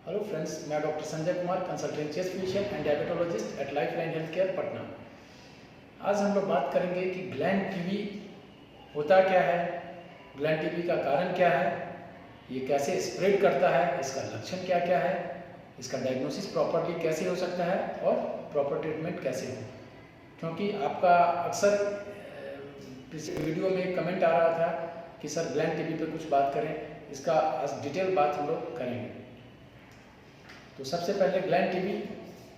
Hello friends, मैं doctor Sanjay Kumar, consultant chest physician and diabetologist at Lifeline health care Patna. आज हम लोग बात करेंगे कि ग्लैंड टीबी होता क्या है, ग्लैंड टीबी का कारण क्या है, ये कैसे स्प्रेड करता है, इसका लक्षण क्या क्या है, इसका डायग्नोसिस प्रॉपरली कैसे हो सकता है और प्रॉपर ट्रीटमेंट कैसे हो। क्योंकि आपका अक्सर वीडियो में कमेंट आ रहा था कि सर ग्लैंड टीबी पे कुछ बात करें, इसका आज डिटेल बात हम लोग करेंगे। तो सबसे पहले ग्लैंड टीबी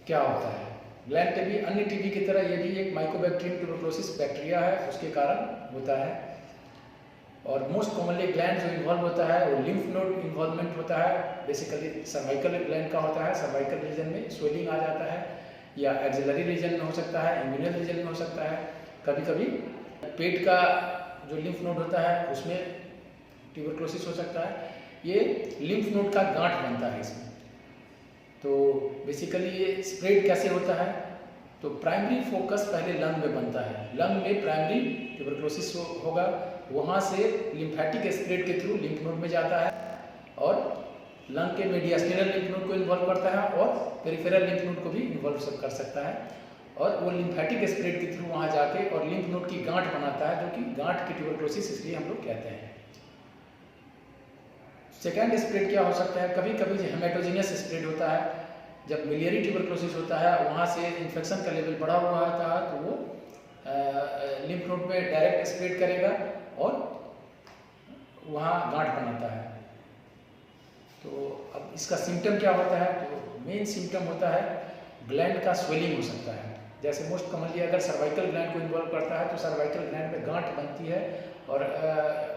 क्या होता है। ग्लैंड टीबी अन्य टीबी की तरह ये भी एक माइकोबैक्टीरियम ट्यूबरकुलोसिस बैक्टीरिया है, उसके कारण होता है। और मोस्ट कॉमनली ग्लैंड जो इन्वॉल्व होता है वो लिम्फ नोड इन्वॉल्वमेंट होता है। बेसिकली सर्वाइकल ग्लैंड का होता है, सर्वाइकल रीजन में स्वेलिंग आ जाता है, या एक्सिलरी रीजन में हो सकता है, इम्यूनल रीजन में हो सकता है। कभी कभी पेट का जो लिम्फ नोड होता है उसमें ट्यूबरकुलोसिस हो सकता है। ये लिम्फ नोड का गांठ बनता है इसमें। तो बेसिकली ये स्प्रेड कैसे होता है, तो प्राइमरी फोकस पहले लंग में बनता है। लंग में प्राइमरी ट्यूबरकुलोसिस होगा, वहाँ से लिम्फेटिक स्प्रेड के थ्रू लिम्फ नोड में जाता है और लंग के मीडियास्टिनल लिम्फ नोड को इन्वॉल्व करता है और पेरिफेरल लिम्फ नोड को भी इन्वॉल्व कर सकता है। और वो लिम्फेटिक स्प्रेड के थ्रू वहाँ जाके और लिम्फ नोड की गांठ बनाता है, जो कि गांठ की ट्यूबरकुलोसिस इसलिए हम लोग कहते हैं। सेकेंड स्प्रेड क्या हो सकता है, कभी कभी हेमेटोजीनियस स्प्रेड होता है। जब मिलियरी ट्यूबरकुलोसिस होता है, वहाँ से इन्फेक्शन का लेवल बढ़ा हुआ होता है, तो वो लिम्फ नोड में डायरेक्ट स्प्रेड करेगा और वहाँ गांठ बनाता है। तो अब इसका सिम्टम क्या होता है, तो मेन सिम्टम होता है ग्लैंड का स्वेलिंग हो सकता है। जैसे मोस्ट कॉमनली अगर सर्वाइकल ग्लैंड को इन्वॉल्व करता है तो सर्वाइकल ग्लैंड में गांठ बनती है और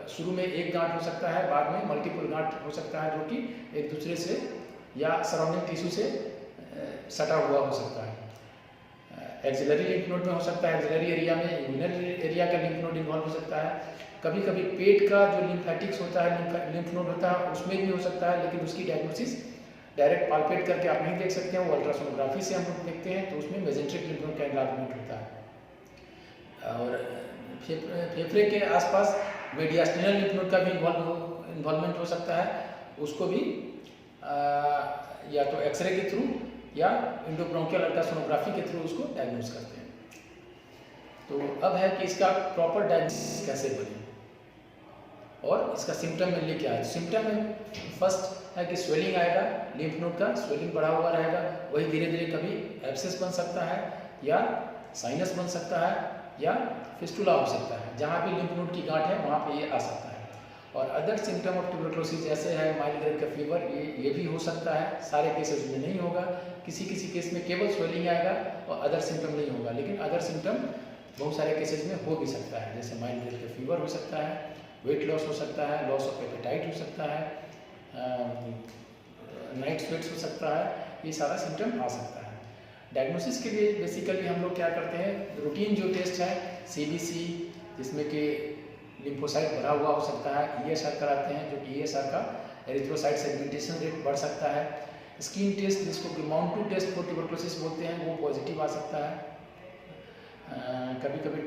शुरू में एक गांठ हो सकता है, बाद में मल्टीपल गांठ हो सकता है, जो कि एक दूसरे से या सराउंडिंग टिश्यू से सटा हुआ हो सकता है। एक्सिलरी लिम्फ नोड में हो सकता है, एक्सिलरी एरिया में इम्यूनल एरिया का लिम्फ नोड इन्वॉल्व हो सकता है। कभी कभी पेट का जो लिम्फेटिक्स होता है, लिम्फ नोड होता है, उसमें भी हो सकता है, लेकिन उसकी डायग्नोसिस डायरेक्ट पाल्पेट करके आप नहीं देख सकते हैं, वो अल्ट्रासोनोग्राफी से हम लोग देखते हैं, तो उसमें मेजेंट्रिक लिम्फ नोड का एनलार्जमेंट होता है। और फेफड़े के आसपास मीडियास्टिनल लिम्फ नोड का भी इन्वॉल्वमेंट हो सकता है, उसको भी या तो एक्सरे के थ्रू या इंडोब्रोंकियल अल्ट्रासोनोग्राफी के थ्रू उसको डायग्नोस करते हैं। तो अब है कि इसका प्रॉपर डायग्नोसिस कैसे बने और इसका सिम्टम मिलने क्या है। सिम्टम में फर्स्ट है कि स्वेलिंग आएगा, लिम्फ नोड का स्वेलिंग बढ़ा हुआ रहेगा, वही धीरे धीरे कभी एब्सेस बन सकता है या साइनस बन सकता है या फिस्टुला हो सकता है। जहाँ भी लिम्फ नोड की गांठ है वहाँ पे ये आ सकता है। और अदर सिम्टम ऑफ ट्यूबरकुलोसिस जैसे है माइल्ड ग्रेड का फीवर, ये भी हो सकता है। सारे केसेस में नहीं होगा, किसी किसी केस में केवल स्वेलिंग आएगा और अदर सिम्टम नहीं होगा, लेकिन अदर सिम्टम बहुत सारे केसेस में हो भी सकता है। जैसे माइल्ड ग्रेड का फीवर हो सकता है, वेट लॉस हो सकता है, लॉस ऑफ एपेटाइट हो सकता है, नाइट स्वेट्स हो सकता है, ये सारा सिम्टम आ सकता है। डायग्नोसिस के लिए बेसिकली हम लोग क्या करते हैं, रूटीन जो टेस्ट है CBC, जिसमें कि लिम्फोसाइट भरा हुआ हो सकता है, ESR कराते हैं, जो कि ESR का एरिथ्रोसाइट सेगमेंटेशन रेट बढ़ सकता है। स्किन टेस्ट, जिसको कि माउंटू टेस्ट फॉर ट्यूबरकुलोसिस बोलते हैं, वो पॉजिटिव आ सकता है। कभी कभी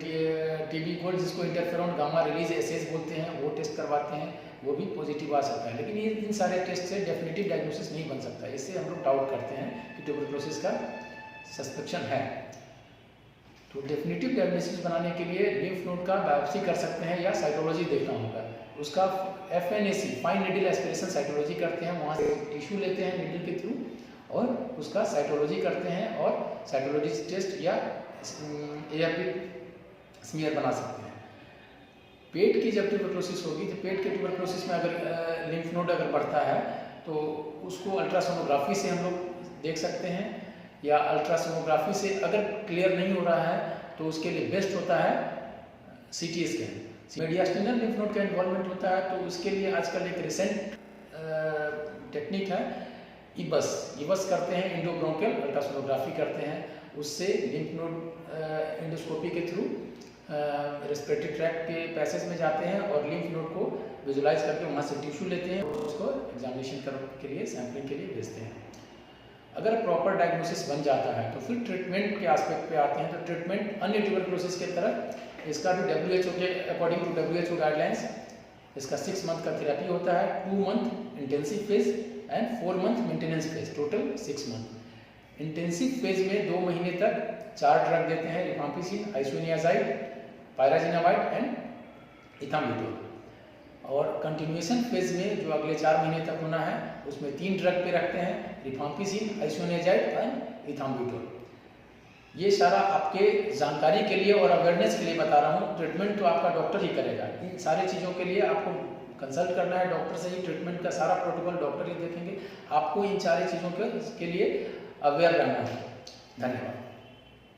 TB गोल्ड, जिसको इंटरफेरॉन गामा रिलीज एसेज बोलते हैं, वो टेस्ट करवाते हैं, वो भी पॉजिटिव आ सकता है। लेकिन ये इन सारे टेस्ट से डेफिनेटिव डायग्नोसिस नहीं बन सकता। इससे हम लोग डाउट करते हैं कि ट्यूबरकुलोसिस का सस्पेक्शन है। तो डेफिनेटिव डायग्नोसिस बनाने के लिए लिम्फ नोड का बायोप्सी कर सकते हैं या साइटोलॉजी देखना होगा। उसका FNAC, fine needle aspiration cytology करते हैं, वहाँ से टिश्यू लेते हैं नीडल के थ्रू और उसका साइटोलॉजी करते हैं और साइटोलॉजी टेस्ट या AFP स्मीयर बना सकते हैं। पेट की जब ट्यूबरकुलोसिस होगी, तो पेट के ट्यूबरकुलोसिस में अगर लिम्फ नोड अगर बढ़ता है तो उसको अल्ट्रासोनोग्राफी से हम लोग देख सकते हैं, या अल्ट्रासोनोग्राफी से अगर क्लियर नहीं हो रहा है तो उसके लिए बेस्ट होता है CT scan. Mediastinal lymph node का इन्वॉल्वमेंट होता है, तो उसके लिए आजकल एक रिसेंट टेक्निक है EBUS करते हैं, इंडोब्रोंकियल अल्ट्रासोनोग्राफी करते हैं। उससे लिम्फ नोड एंडोस्कोपी के थ्रू रेस्पिरेटरी ट्रैक्ट के पैसेज में जाते हैं और लिम्फ नोड को विजुलाइज करके वहाँ से टिश्यू लेते हैं और उसको एग्जामिनेशन के लिए, सैम्पलिंग के लिए भेजते हैं। अगर प्रॉपर डायग्नोसिस बन जाता है तो फिर ट्रीटमेंट के एस्पेक्ट पे आते हैं। तो ट्रीटमेंट अन्य ट्यूबरकुलोसिस की तरह इसका भी WHO के अकॉर्डिंग टू WHO गाइडलाइंस इसका 6 मंथ का थेरेपी होता है, 2 month intensive phase and 4 month maintenance phase, total 6 month. Intensive phase में 2 महीने तक 4 ड्रग देते हैं, रिफाम्पिसिन, आइसोनियाजाइड, पायराजिनामाइड एंड इथाम्बुटोल। और कंटिन्यूएशन फेज में जो अगले 4 महीने तक होना है उसमें 3 ड्रग पे रखते हैं, रिफाम्पिसिन, आइसोनियाजाइड एंड इथाम्बुटोल। ये सारा आपके जानकारी के लिए और अवेयरनेस के लिए बता रहा हूँ। ट्रीटमेंट तो आपका डॉक्टर ही करेगा। इन सारी चीज़ों के लिए आपको कंसल्ट करना है डॉक्टर से ही, ट्रीटमेंट का सारा प्रोटोकॉल डॉक्टर ही देखेंगे। आपको इन सारी चीज़ों के लिए अवेयर रहना है। धन्यवाद।